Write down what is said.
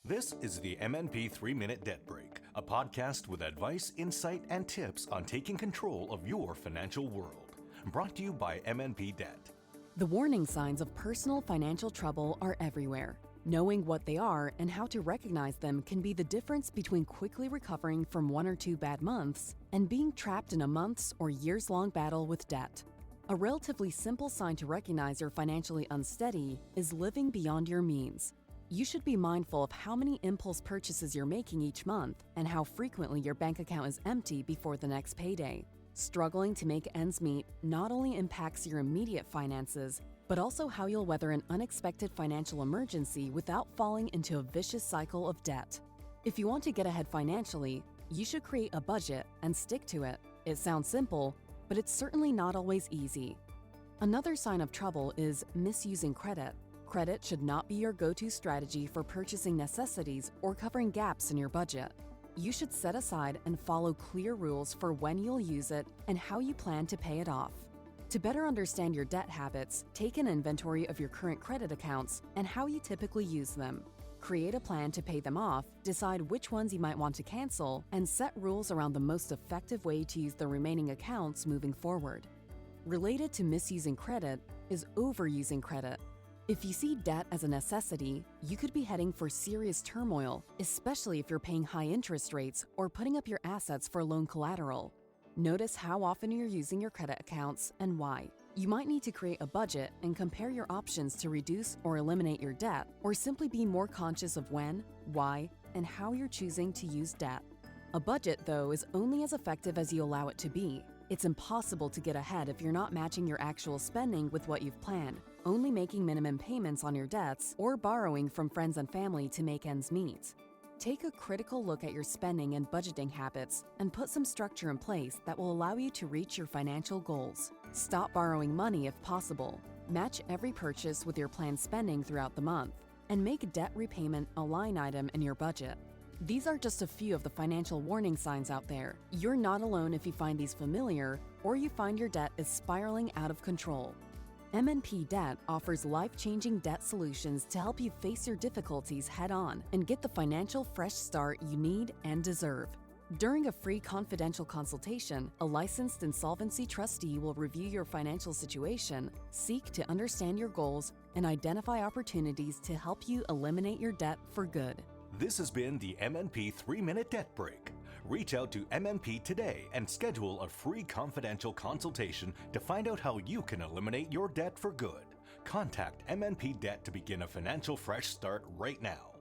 This is the MNP 3-Minute Debt Break, a podcast with advice, insight, and tips on taking control of your financial world. Brought to you by MNP Debt. The warning signs of personal financial trouble are everywhere. Knowing what they are and how to recognize them can be the difference between quickly recovering from 1 or 2 bad months and being trapped in a month's or years-long battle with debt. A relatively simple sign to recognize you're financially unsteady is living beyond your means. You should be mindful of how many impulse purchases you're making each month and how frequently your bank account is empty before the next payday. Struggling to make ends meet not only impacts your immediate finances, but also how you'll weather an unexpected financial emergency without falling into a vicious cycle of debt. If you want to get ahead financially, you should create a budget and stick to it. It sounds simple, but it's certainly not always easy. Another sign of trouble is misusing credit. Credit should not be your go-to strategy for purchasing necessities or covering gaps in your budget. You should set aside and follow clear rules for when you'll use it and how you plan to pay it off. To better understand your debt habits, take an inventory of your current credit accounts and how you typically use them. Create a plan to pay them off, decide which ones you might want to cancel, and set rules around the most effective way to use the remaining accounts moving forward. Related to misusing credit is overusing credit. If you see debt as a necessity, you could be heading for serious turmoil, especially if you're paying high interest rates or putting up your assets for loan collateral. Notice how often you're using your credit accounts and why. You might need to create a budget and compare your options to reduce or eliminate your debt, or simply be more conscious of when, why, and how you're choosing to use debt. A budget, though, is only as effective as you allow it to be. It's impossible to get ahead if you're not matching your actual spending with what you've planned, only making minimum payments on your debts, or borrowing from friends and family to make ends meet. Take a critical look at your spending and budgeting habits and put some structure in place that will allow you to reach your financial goals. Stop borrowing money if possible. Match every purchase with your planned spending throughout the month, and make debt repayment a line item in your budget. These are just a few of the financial warning signs out there. You're not alone if you find these familiar or you find your debt is spiraling out of control. MNP Debt offers life-changing debt solutions to help you face your difficulties head-on and get the financial fresh start you need and deserve. During a free confidential consultation, a licensed insolvency trustee will review your financial situation, seek to understand your goals, and identify opportunities to help you eliminate your debt for good. This has been the MNP 3-Minute Debt Break. Reach out to MNP today and schedule a free confidential consultation to find out how you can eliminate your debt for good. Contact MNP Debt to begin a financial fresh start right now.